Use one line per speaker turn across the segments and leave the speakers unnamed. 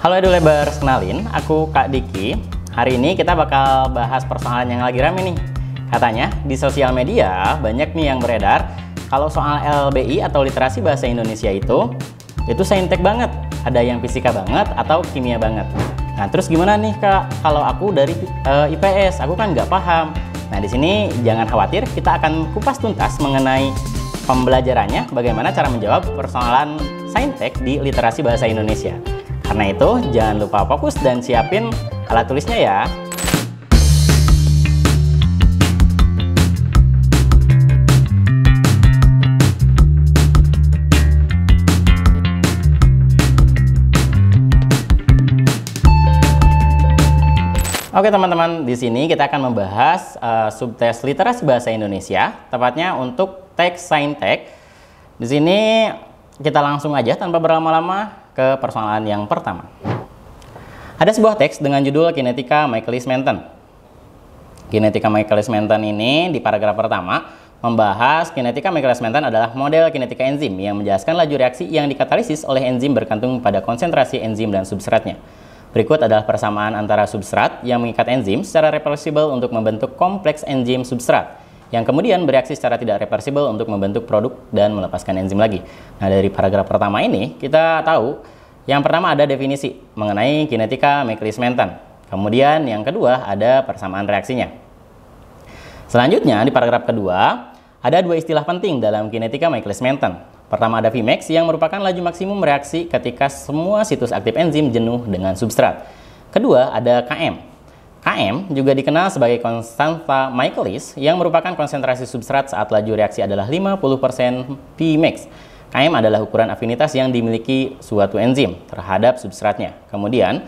Halo Edulabers, kenalin, aku Kak Diki. Hari ini kita bakal bahas persoalan yang lagi rame nih. Katanya di sosial media banyak nih yang beredar kalau soal LBI atau literasi bahasa Indonesia itu saintek banget. Ada yang fisika banget atau kimia banget. Nah terus gimana nih Kak? Kalau aku dari IPS, aku kan nggak paham. Nah di sini jangan khawatir, kita akan kupas tuntas mengenai pembelajarannya, bagaimana cara menjawab persoalan saintek di literasi bahasa Indonesia. Karena itu, jangan lupa fokus dan siapin alat tulisnya ya. Oke teman-teman, di sini kita akan membahas subtes literasi bahasa Indonesia, tepatnya untuk teks saintek. Di sini kita langsung aja tanpa berlama-lama ke persoalan yang pertama. Ada sebuah teks dengan judul Kinetika Michaelis-Menten. Kinetika Michaelis-Menten ini di paragraf pertama membahas kinetika Michaelis-Menten adalah model kinetika enzim yang menjelaskan laju reaksi yang dikatalisis oleh enzim bergantung pada konsentrasi enzim dan substratnya. Berikut adalah persamaan antara substrat yang mengikat enzim secara reversibel untuk membentuk kompleks enzim substrat, yang kemudian bereaksi secara tidak reversibel untuk membentuk produk dan melepaskan enzim lagi. Nah, dari paragraf pertama ini kita tahu yang pertama ada definisi mengenai kinetika Michaelis-Menten. Kemudian yang kedua ada persamaan reaksinya. Selanjutnya di paragraf kedua ada dua istilah penting dalam kinetika Michaelis-Menten. Pertama ada Vmax yang merupakan laju maksimum reaksi ketika semua situs aktif enzim jenuh dengan substrat. Kedua ada Km. Km juga dikenal sebagai konstanta Michaelis yang merupakan konsentrasi substrat saat laju reaksi adalah 50% Vmax. Km adalah ukuran afinitas yang dimiliki suatu enzim terhadap substratnya. Kemudian,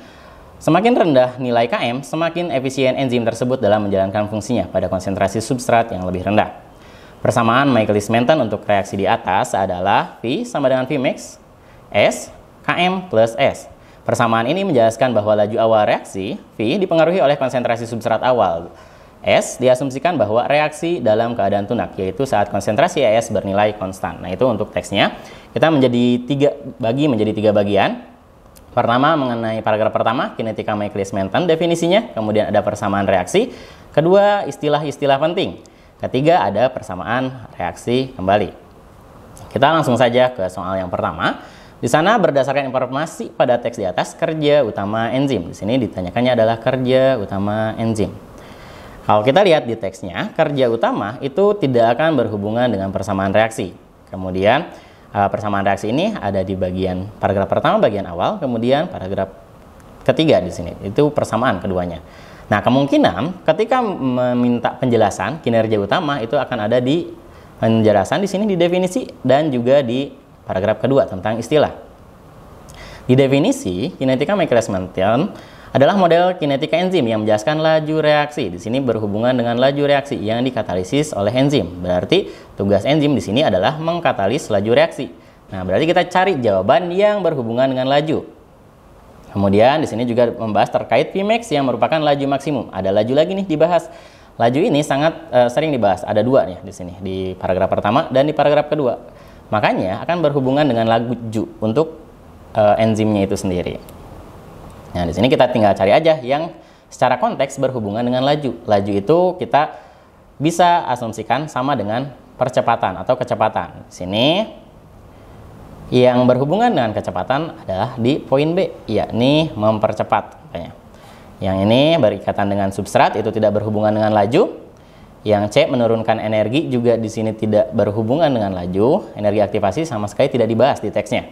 semakin rendah nilai Km, semakin efisien enzim tersebut dalam menjalankan fungsinya pada konsentrasi substrat yang lebih rendah. Persamaan Michaelis-Menten untuk reaksi di atas adalah V sama dengan Vmax, S, Km plus S. Persamaan ini menjelaskan bahwa laju awal reaksi, V, dipengaruhi oleh konsentrasi substrat awal. S diasumsikan bahwa reaksi dalam keadaan tunak, yaitu saat konsentrasi Es bernilai konstan. Nah itu untuk teksnya. Kita bagi menjadi tiga bagian. Pertama mengenai paragraf pertama, kinetika Michaelis-Menten definisinya. Kemudian ada persamaan reaksi. Kedua, istilah-istilah penting. Ketiga, ada persamaan reaksi kembali. Kita langsung saja ke soal yang pertama. Di sana berdasarkan informasi pada teks di atas, kerja utama enzim. Di sini ditanyakannya adalah kerja utama enzim. Kalau kita lihat di teksnya, kerja utama itu tidak akan berhubungan dengan persamaan reaksi. Kemudian persamaan reaksi ini ada di bagian paragraf pertama bagian awal, kemudian paragraf ketiga di sini. Itu persamaan keduanya. Nah, kemungkinan ketika meminta penjelasan kinerja utama itu akan ada di penjelasan di sini di definisi dan juga di paragraf kedua tentang istilah. Di definisi, kinetika Michaelis-Menten adalah model kinetika enzim yang menjelaskan laju reaksi. Di sini berhubungan dengan laju reaksi yang dikatalisis oleh enzim. Berarti tugas enzim di sini adalah mengkatalis laju reaksi. Nah, berarti kita cari jawaban yang berhubungan dengan laju. Kemudian di sini juga membahas terkait Vmax yang merupakan laju maksimum. Ada laju lagi nih dibahas. Laju ini sangat sering dibahas. Ada dua nih di sini, di paragraf pertama dan di paragraf kedua. Makanya akan berhubungan dengan laju untuk enzimnya itu sendiri. Nah, di sini kita tinggal cari aja yang secara konteks berhubungan dengan laju. Laju itu kita bisa asumsikan sama dengan percepatan atau kecepatan. Di sini yang berhubungan dengan kecepatan adalah di poin B, yakni mempercepat. Yang ini berikatan dengan substrat itu tidak berhubungan dengan laju. Yang C menurunkan energi juga di sini tidak berhubungan dengan laju. Energi aktivasi sama sekali tidak dibahas di teksnya.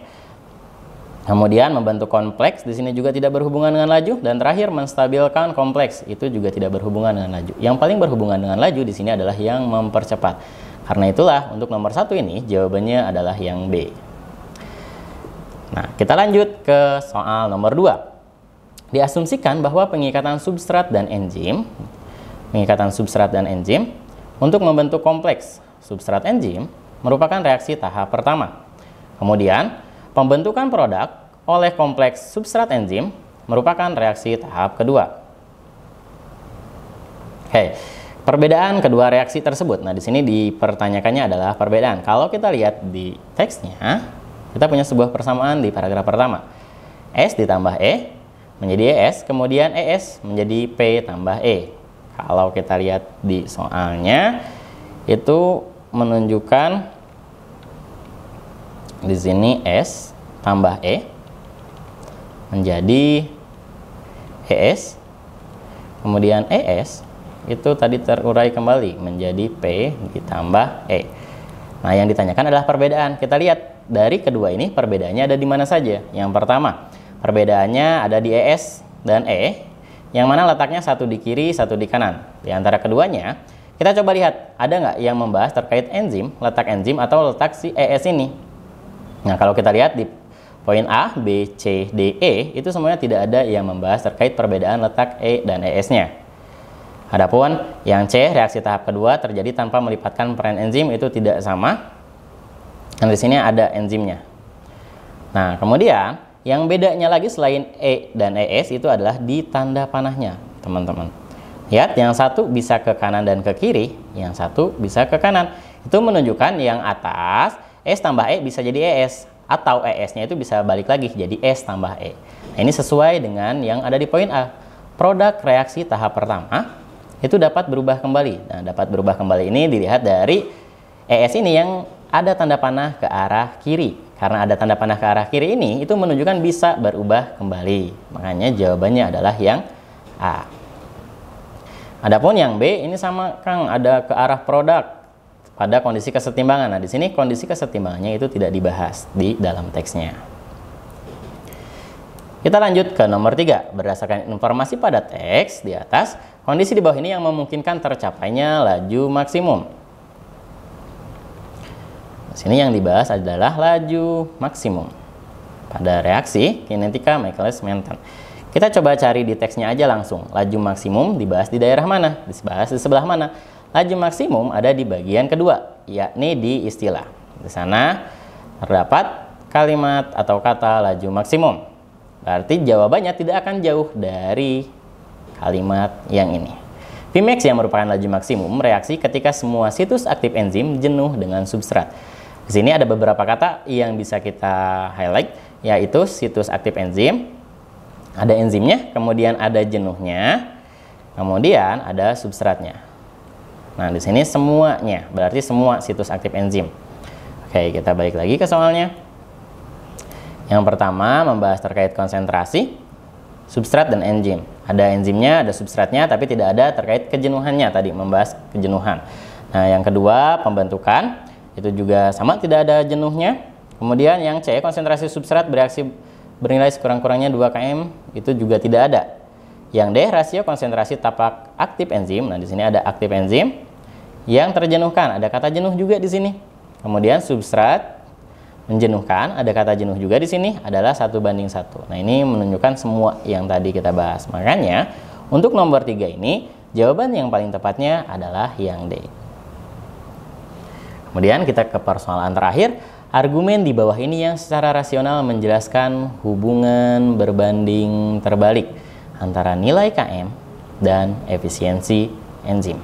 Kemudian membentuk kompleks di sini juga tidak berhubungan dengan laju, dan terakhir menstabilkan kompleks itu juga tidak berhubungan dengan laju. Yang paling berhubungan dengan laju di sini adalah yang mempercepat. Karena itulah untuk nomor 1 ini jawabannya adalah yang B. Nah, kita lanjut ke soal nomor 2. Diasumsikan bahwa pengikatan substrat dan enzim untuk membentuk kompleks substrat enzim merupakan reaksi tahap pertama. Kemudian pembentukan produk oleh kompleks substrat enzim merupakan reaksi tahap kedua. Oke, perbedaan kedua reaksi tersebut. Nah, di sini dipertanyakannya adalah perbedaan. Kalau kita lihat di teksnya, kita punya sebuah persamaan di paragraf pertama. S ditambah E menjadi ES, kemudian ES menjadi P tambah E. Kalau kita lihat di soalnya, itu menunjukkan di sini S tambah E menjadi ES, kemudian ES itu tadi terurai kembali menjadi P ditambah E. Nah, yang ditanyakan adalah perbedaan. Kita lihat dari kedua ini perbedaannya ada di mana saja. Yang pertama, perbedaannya ada di ES dan E, yang mana letaknya satu di kiri, satu di kanan. Di antara keduanya, kita coba lihat, ada nggak yang membahas terkait enzim, letak enzim atau letak si ES ini. Nah, kalau kita lihat di poin A, B, C, D, E, itu semuanya tidak ada yang membahas terkait perbedaan letak E dan ES-nya. Adapun yang C, reaksi tahap kedua terjadi tanpa melibatkan peran enzim, itu tidak sama. Dan di sini ada enzimnya. Nah, kemudian yang bedanya lagi selain E dan ES itu adalah di tanda panahnya, teman-teman. Lihat, yang satu bisa ke kanan dan ke kiri, yang satu bisa ke kanan. Itu menunjukkan yang atas S tambah E bisa jadi ES, atau ES-nya itu bisa balik lagi jadi S tambah E. Nah, ini sesuai dengan yang ada di poin A. Produk reaksi tahap pertama itu dapat berubah kembali. Nah, dapat berubah kembali ini dilihat dari ES ini yang ada tanda panah ke arah kiri. Karena ada tanda panah ke arah kiri ini, itu menunjukkan bisa berubah kembali. Makanya jawabannya adalah yang A. Adapun yang B ini sama Kang, ada ke arah produk pada kondisi kesetimbangan. Nah, di sini kondisi kesetimbangannya itu tidak dibahas di dalam teksnya. Kita lanjut ke nomor 3. Berdasarkan informasi pada teks di atas, kondisi di bawah ini yang memungkinkan tercapainya laju maksimum. Di sini yang dibahas adalah laju maksimum pada reaksi kinetika Michaelis-Menten. Kita coba cari di teksnya aja langsung. Laju maksimum dibahas di daerah mana? Dibahas di sebelah mana? Laju maksimum ada di bagian kedua, yakni di istilah. Di sana terdapat kalimat atau kata laju maksimum. Berarti jawabannya tidak akan jauh dari kalimat yang ini. Vmax yang merupakan laju maksimum reaksi ketika semua situs aktif enzim jenuh dengan substrat. Di sini ada beberapa kata yang bisa kita highlight, yaitu situs aktif enzim, ada enzimnya, kemudian ada jenuhnya, kemudian ada substratnya. Nah, di sini semuanya, berarti semua situs aktif enzim. Oke, kita balik lagi ke soalnya. Yang pertama membahas terkait konsentrasi, substrat dan enzim. Ada enzimnya, ada substratnya, tapi tidak ada terkait kejenuhannya, tadi membahas kejenuhan. Nah, yang kedua pembentukan, itu juga sama, tidak ada jenuhnya. Kemudian yang C, konsentrasi substrat bereaksi bernilai sekurang-kurangnya 2 km, itu juga tidak ada. Yang D, rasio konsentrasi tapak aktif enzim. Nah, di sini ada aktif enzim yang terjenuhkan, ada kata jenuh juga di sini. Kemudian substrat menjenuhkan, ada kata jenuh juga di sini, adalah 1:1. Nah, ini menunjukkan semua yang tadi kita bahas. Makanya untuk nomor 3 ini jawaban yang paling tepatnya adalah yang D. Kemudian kita ke persoalan terakhir, argumen di bawah ini yang secara rasional menjelaskan hubungan berbanding terbalik antara nilai Km dan efisiensi enzim.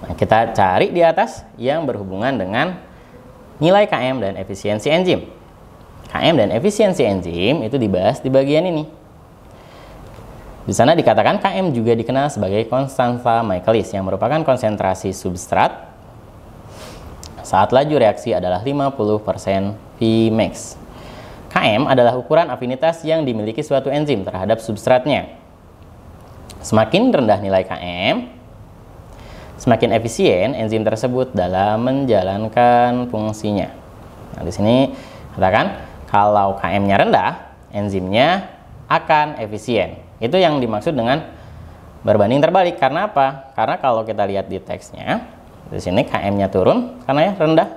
Nah, kita cari di atas yang berhubungan dengan nilai Km dan efisiensi enzim. Km dan efisiensi enzim itu dibahas di bagian ini. Di sana dikatakan Km juga dikenal sebagai konstanta Michaelis yang merupakan konsentrasi substrat saat laju reaksi adalah 50% Vmax. Km adalah ukuran afinitas yang dimiliki suatu enzim terhadap substratnya. Semakin rendah nilai Km, semakin efisien enzim tersebut dalam menjalankan fungsinya. Nah, di sini katakan kalau Km-nya rendah, enzimnya akan efisien. Itu yang dimaksud dengan berbanding terbalik. Karena apa? Karena kalau kita lihat di teksnya, di sini Km-nya turun karena rendah.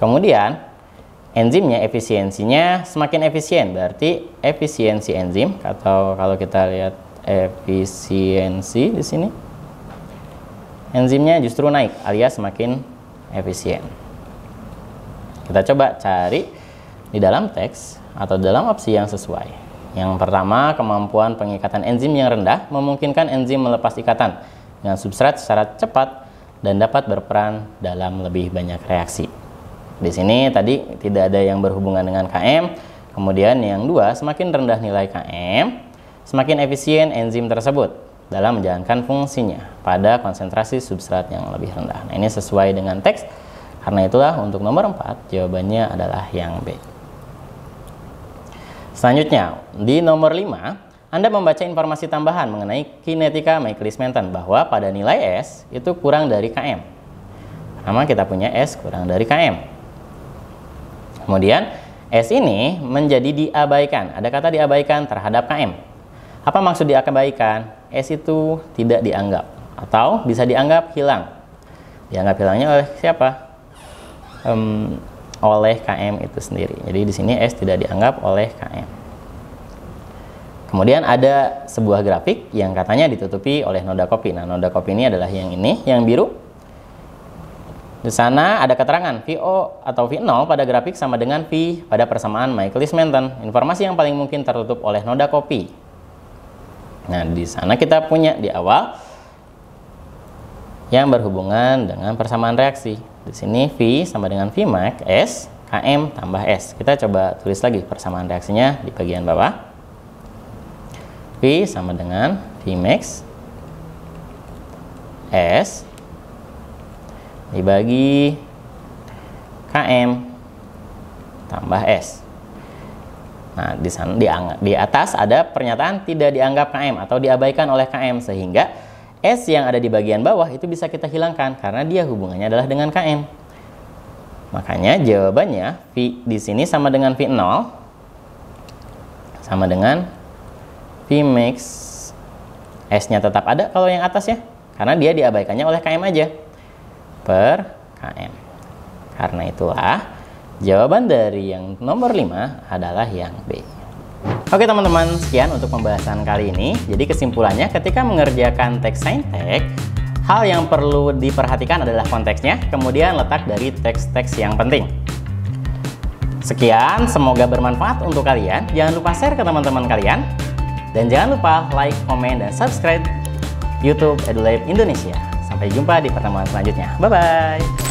Kemudian enzimnya efisiensinya semakin efisien, berarti efisiensi enzim, atau kalau kita lihat efisiensi di sini, enzimnya justru naik alias semakin efisien. Kita coba cari di dalam teks atau dalam opsi yang sesuai. Yang pertama, kemampuan pengikatan enzim yang rendah memungkinkan enzim melepas ikatan dengan substrat secara cepat dan dapat berperan dalam lebih banyak reaksi. Di sini tadi tidak ada yang berhubungan dengan Km, Kemudian yang 2, semakin rendah nilai Km, semakin efisien enzim tersebut dalam menjalankan fungsinya pada konsentrasi substrat yang lebih rendah. Nah, ini sesuai dengan teks. Karena itulah untuk nomor 4 jawabannya adalah yang B. Selanjutnya, di nomor 5, Anda membaca informasi tambahan mengenai kinetika Michaelis Menten bahwa pada nilai S itu kurang dari Km. Pertama kita punya S kurang dari Km. Kemudian S ini menjadi diabaikan. Ada kata diabaikan terhadap Km. Apa maksud diabaikan? S itu tidak dianggap atau bisa dianggap hilang. Dianggap hilangnya oleh siapa? Oleh Km itu sendiri. Jadi di sini S tidak dianggap oleh Km. Kemudian ada sebuah grafik yang katanya ditutupi oleh noda kopi. Nah, noda kopi ini adalah yang ini, yang biru. Di sana ada keterangan VO atau V0 pada grafik sama dengan V pada persamaan Michaelis Menten. Informasi yang paling mungkin tertutup oleh noda kopi. Nah, di sana kita punya di awal yang berhubungan dengan persamaan reaksi. Di sini V sama dengan Vmax S Km tambah S. Kita coba tulis lagi persamaan reaksinya di bagian bawah. V sama dengan Vmax S dibagi Km tambah S. Nah, di sana di atas ada pernyataan tidak dianggap Km atau diabaikan oleh Km, sehingga S yang ada di bagian bawah itu bisa kita hilangkan karena dia hubungannya adalah dengan Km. Makanya jawabannya V di sini sama dengan V0 sama dengan Vmax S-nya tetap ada kalau yang atas ya, karena dia diabaikannya oleh Km aja per Km. Karena itulah jawaban dari yang nomor 5 adalah yang B. Oke teman-teman, sekian untuk pembahasan kali ini. Jadi kesimpulannya, ketika mengerjakan teks saintek, hal yang perlu diperhatikan adalah konteksnya, kemudian letak dari teks-teks yang penting. Sekian, semoga bermanfaat untuk kalian. Jangan lupa share ke teman-teman kalian. Dan jangan lupa like, komen, dan subscribe YouTube EduLab Indonesia. Sampai jumpa di pertemuan selanjutnya. Bye-bye!